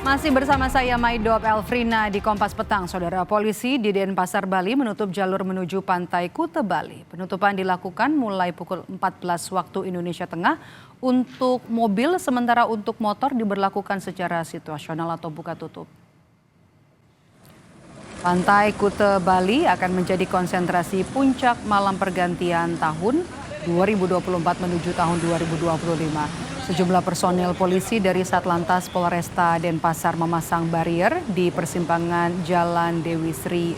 Masih bersama saya Maidop Elfrina di Kompas Petang. Saudara, polisi di Denpasar, Bali menutup jalur menuju Pantai Kuta, Bali. Penutupan dilakukan mulai pukul 14 waktu Indonesia Tengah untuk mobil, sementara untuk motor diberlakukan secara situasional atau buka tutup. Pantai Kuta, Bali akan menjadi konsentrasi puncak malam pergantian tahun 2024 menuju tahun 2025. Sejumlah personel polisi dari Satlantas Polresta Denpasar memasang barier di persimpangan Jalan Dewi Sri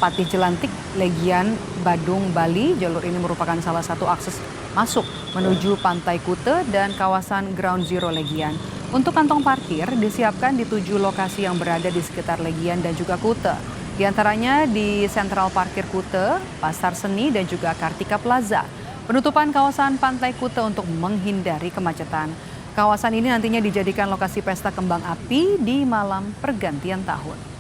Patih Jelantik, Legian, Badung, Bali. Jalur ini merupakan salah satu akses masuk menuju Pantai Kuta dan kawasan Ground Zero Legian. Untuk kantong parkir disiapkan di 7 lokasi yang berada di sekitar Legian dan juga Kuta. Di antaranya di Sentral Parkir Kuta, Pasar Seni, dan juga Kartika Plaza. Penutupan kawasan Pantai Kuta untuk menghindari kemacetan. Kawasan ini nantinya dijadikan lokasi pesta kembang api di malam pergantian tahun.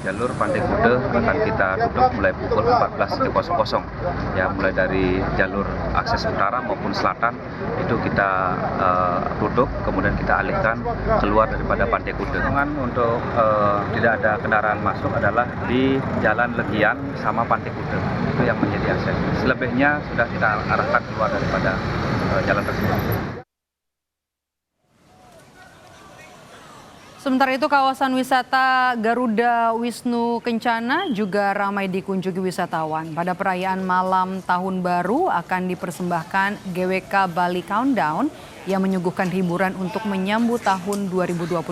Jalur Pantai Kuta akan kita tutup mulai pukul 14.00 ya, mulai dari jalur akses utara maupun selatan itu kita tutup, kemudian kita alihkan keluar daripada Pantai Kuta. Untuk tidak ada kendaraan masuk adalah di Jalan Legian sama Pantai Kuta, itu yang menjadi akses. Selebihnya sudah kita arahkan keluar daripada jalan tersebut. Sementara itu kawasan wisata Garuda Wisnu Kencana juga ramai dikunjungi wisatawan. Pada perayaan malam tahun baru akan dipersembahkan GWK Bali Countdown yang menyuguhkan hiburan untuk menyambut tahun 2025.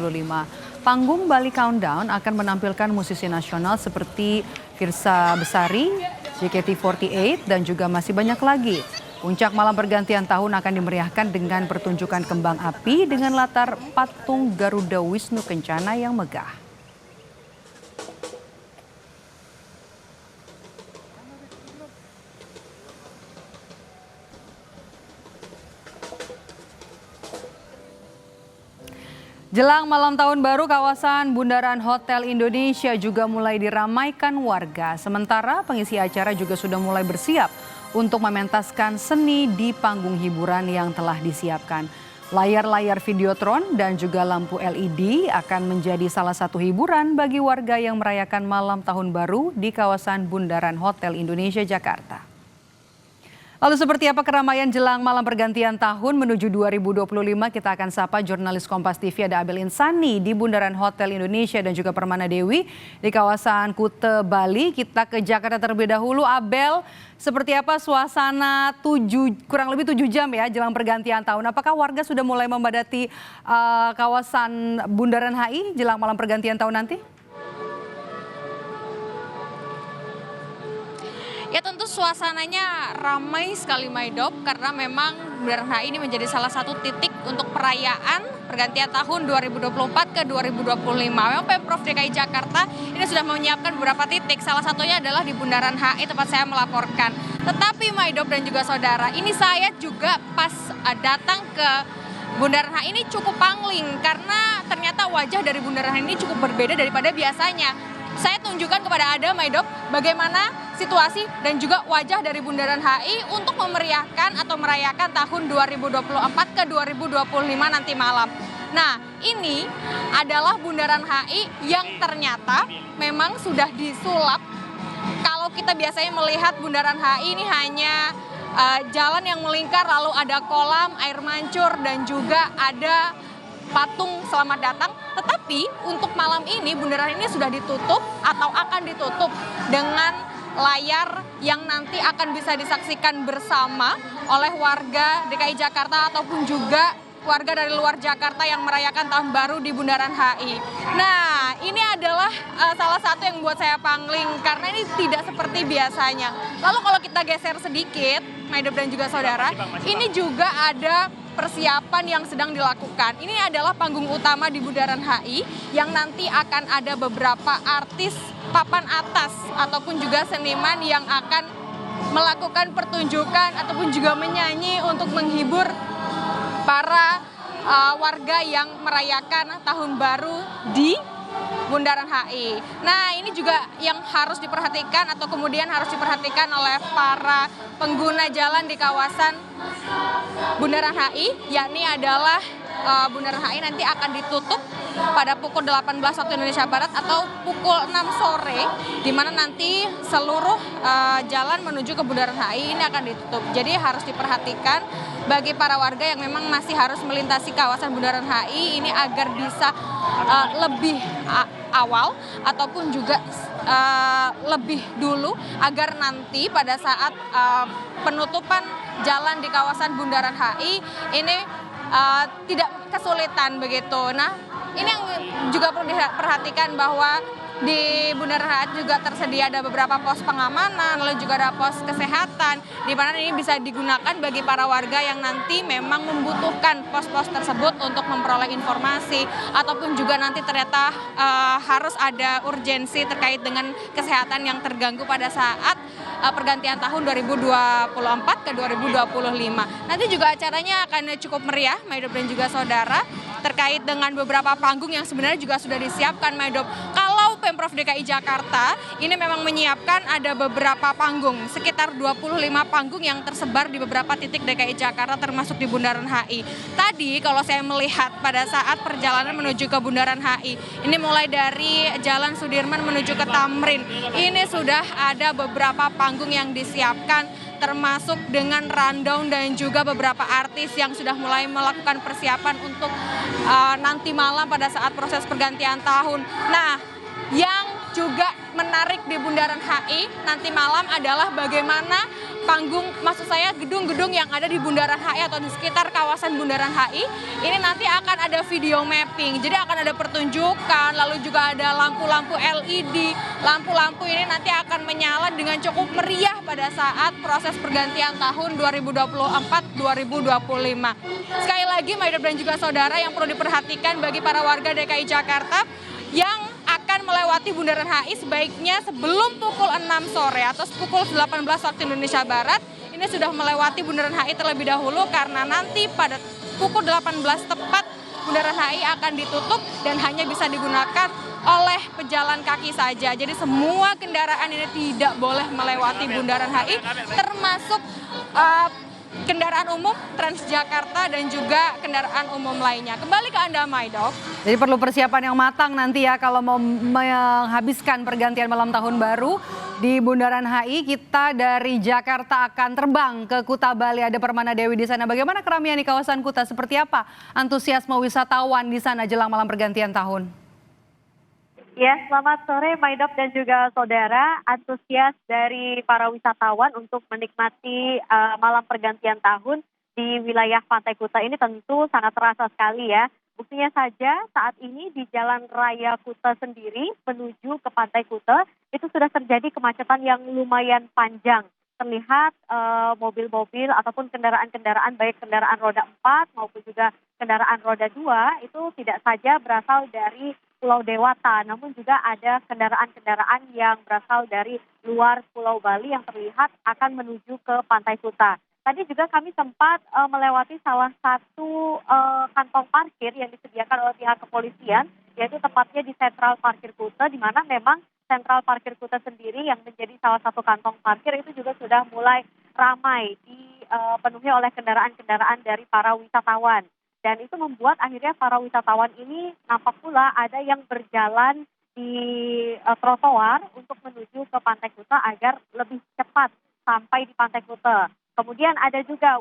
Panggung Bali Countdown akan menampilkan musisi nasional seperti Firsa Besari, JKT48 dan juga masih banyak lagi. Puncak malam pergantian tahun akan dimeriahkan dengan pertunjukan kembang api dengan latar patung Garuda Wisnu Kencana yang megah. Jelang malam tahun baru, kawasan Bundaran Hotel Indonesia juga mulai diramaikan warga. Sementara pengisi acara juga sudah mulai bersiap untuk mementaskan seni di panggung hiburan yang telah disiapkan. Layar-layar videotron dan juga lampu LED akan menjadi salah satu hiburan bagi warga yang merayakan malam tahun baru di kawasan Bundaran Hotel Indonesia, Jakarta. Lalu seperti apa keramaian jelang malam pergantian tahun menuju 2025? Kita akan sapa jurnalis Kompas TV ada Abel Insani di Bundaran Hotel Indonesia dan juga Permana Dewi di kawasan Kuta, Bali. Kita ke Jakarta terlebih dahulu. Abel, seperti apa suasana kurang lebih 7 jam ya jelang pergantian tahun? Apakah warga sudah mulai membadati kawasan Bundaran HI jelang malam pergantian tahun nanti? Ya tentu suasananya ramai sekali Maidop karena memang Bundaran HI ini menjadi salah satu titik untuk perayaan pergantian tahun 2024 ke 2025. Memang Pemprov DKI Jakarta ini sudah menyiapkan beberapa titik, salah satunya adalah di Bundaran HI tempat saya melaporkan. Tetapi Maidop dan juga saudara, ini saya juga pas datang ke Bundaran HI ini cukup pangling karena ternyata wajah dari Bundaran HI ini cukup berbeda daripada biasanya. Saya tunjukkan kepada Anda, Maidop, bagaimana situasi dan juga wajah dari Bundaran HI untuk memeriahkan atau merayakan tahun 2024 ke 2025 nanti malam. Nah, ini adalah Bundaran HI yang ternyata memang sudah disulap. Kalau kita biasanya melihat Bundaran HI ini hanya jalan yang melingkar, lalu ada kolam, air mancur, dan juga ada patung selamat datang. Tetapi untuk malam ini Bundaran ini sudah ditutup atau akan ditutup dengan layar yang nanti akan bisa disaksikan bersama oleh warga DKI Jakarta ataupun juga warga dari luar Jakarta yang merayakan tahun baru di Bundaran HI. Nah, ini adalah salah satu yang membuat saya pangling karena ini tidak seperti biasanya. Lalu kalau kita geser sedikit, Maidop dan juga saudara, ini juga ada persiapan yang sedang dilakukan. Ini adalah panggung utama di Bundaran HI yang nanti akan ada beberapa artis papan atas ataupun juga seniman yang akan melakukan pertunjukan ataupun juga menyanyi untuk menghibur para warga yang merayakan tahun baru di Bundaran HI. Nah, ini juga yang harus diperhatikan atau kemudian harus diperhatikan oleh para pengguna jalan di kawasan Bundaran HI, yakni adalah Bundaran HI nanti akan ditutup pada pukul 18 waktu Indonesia Barat atau pukul 6 sore, di mana nanti seluruh jalan menuju ke Bundaran HI ini akan ditutup. Jadi harus diperhatikan bagi para warga yang memang masih harus melintasi kawasan Bundaran HI ini agar bisa lebih awal ataupun juga lebih dulu agar nanti pada saat penutupan jalan di kawasan Bundaran HI ini tidak kesulitan begitu. Nah, ini yang juga perlu diperhatikan bahwa di Bundaran HI juga tersedia ada beberapa pos pengamanan, lalu juga ada pos kesehatan, di mana ini bisa digunakan bagi para warga yang nanti memang membutuhkan pos-pos tersebut untuk memperoleh informasi, ataupun juga nanti ternyata harus ada urgensi terkait dengan kesehatan yang terganggu pada saat pergantian tahun 2024 ke 2025. Nanti juga acaranya akan cukup meriah, Maidop dan juga saudara, terkait dengan beberapa panggung yang sebenarnya juga sudah disiapkan, Maidop. Kalau Pemprov DKI Jakarta ini memang menyiapkan ada beberapa panggung, sekitar 25 panggung yang tersebar di beberapa titik DKI Jakarta termasuk di Bundaran HI. Tadi kalau saya melihat pada saat perjalanan menuju ke Bundaran HI, ini mulai dari Jalan Sudirman menuju ke Tamrin, ini sudah ada beberapa panggung yang disiapkan, termasuk dengan rundown dan juga beberapa artis yang sudah mulai melakukan persiapan untuk nanti malam pada saat proses pergantian tahun. Nah, yang juga menarik di Bundaran HI nanti malam adalah bagaimana panggung, maksud saya gedung-gedung yang ada di Bundaran HI atau di sekitar kawasan Bundaran HI, ini nanti akan ada video mapping. Jadi akan ada pertunjukan, lalu juga ada lampu-lampu LED. Lampu-lampu ini nanti akan menyala dengan cukup meriah pada saat proses pergantian tahun 2024-2025. Sekali lagi, Maidop dan juga saudara, yang perlu diperhatikan bagi para warga DKI Jakarta yang akan melewati Bundaran HI sebaiknya sebelum pukul 6 sore atau pukul 18 waktu Indonesia Barat ini sudah melewati Bundaran HI terlebih dahulu, karena nanti pada pukul 18 tepat Bundaran HI akan ditutup dan hanya bisa digunakan oleh pejalan kaki saja. Jadi semua kendaraan ini tidak boleh melewati Bundaran HI, termasuk kendaraan umum Transjakarta dan juga kendaraan umum lainnya. Kembali ke Anda, Maidop. Jadi perlu persiapan yang matang nanti ya kalau mau menghabiskan pergantian malam tahun baru di Bundaran HI. Kita dari Jakarta akan terbang ke Kuta Bali, ada Permana Dewi di sana. Bagaimana keramaian di kawasan Kuta? Seperti apa antusiasme wisatawan di sana jelang malam pergantian tahun? Ya, selamat sore Maidop dan juga saudara. Antusias dari para wisatawan untuk menikmati malam pergantian tahun di wilayah Pantai Kuta ini tentu sangat terasa sekali ya. Buktinya saja saat ini di Jalan Raya Kuta sendiri menuju ke Pantai Kuta itu sudah terjadi kemacetan yang lumayan panjang. Terlihat mobil-mobil ataupun kendaraan-kendaraan, baik kendaraan roda 4 maupun juga kendaraan roda 2 itu tidak saja berasal dari Pulau Dewata, namun juga ada kendaraan-kendaraan yang berasal dari luar Pulau Bali yang terlihat akan menuju ke Pantai Kuta. Tadi juga kami sempat melewati salah satu kantong parkir yang disediakan oleh pihak kepolisian, yaitu tepatnya di Sentral Parkir Kuta, di mana memang Sentral Parkir Kuta sendiri yang menjadi salah satu kantong parkir itu juga sudah mulai ramai dipenuhi oleh kendaraan-kendaraan dari para wisatawan. Dan itu membuat akhirnya para wisatawan ini nampak pula ada yang berjalan di trotoar untuk menuju ke Pantai Kuta agar lebih cepat sampai di Pantai Kuta. Kemudian ada juga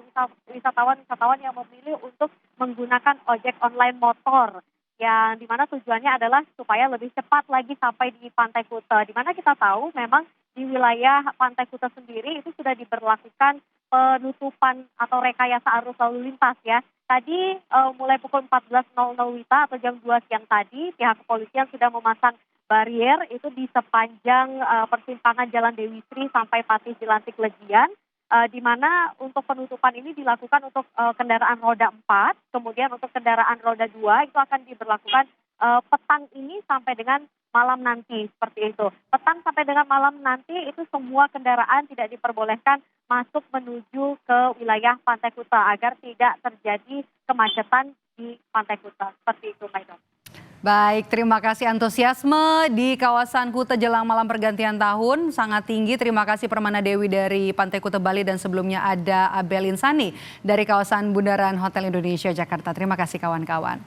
wisatawan-wisatawan yang memilih untuk menggunakan ojek online motor, yang dimana tujuannya adalah supaya lebih cepat lagi sampai di Pantai Kuta. Dimana kita tahu memang di wilayah Pantai Kuta sendiri itu sudah diberlakukan penutupan atau rekayasa arus lalu lintas ya. Tadi mulai pukul 14.00 WITA atau jam 2 siang tadi, pihak kepolisian sudah memasang barier itu di sepanjang persimpangan Jalan Dewi Sri sampai Patih Jelantik Legian, di mana untuk penutupan ini dilakukan untuk kendaraan roda 4, kemudian untuk kendaraan roda 2 itu akan diberlakukan petang ini sampai dengan malam nanti, seperti itu. Petang sampai dengan malam nanti itu semua kendaraan tidak diperbolehkan masuk menuju ke wilayah Pantai Kuta agar tidak terjadi kemacetan di Pantai Kuta. Seperti itu, Maidop. Baik, terima kasih. Antusiasme di kawasan Kuta jelang malam pergantian tahun sangat tinggi. Terima kasih Permana Dewi dari Pantai Kuta Bali dan sebelumnya ada Abel Insani dari kawasan Bundaran Hotel Indonesia Jakarta. Terima kasih kawan-kawan.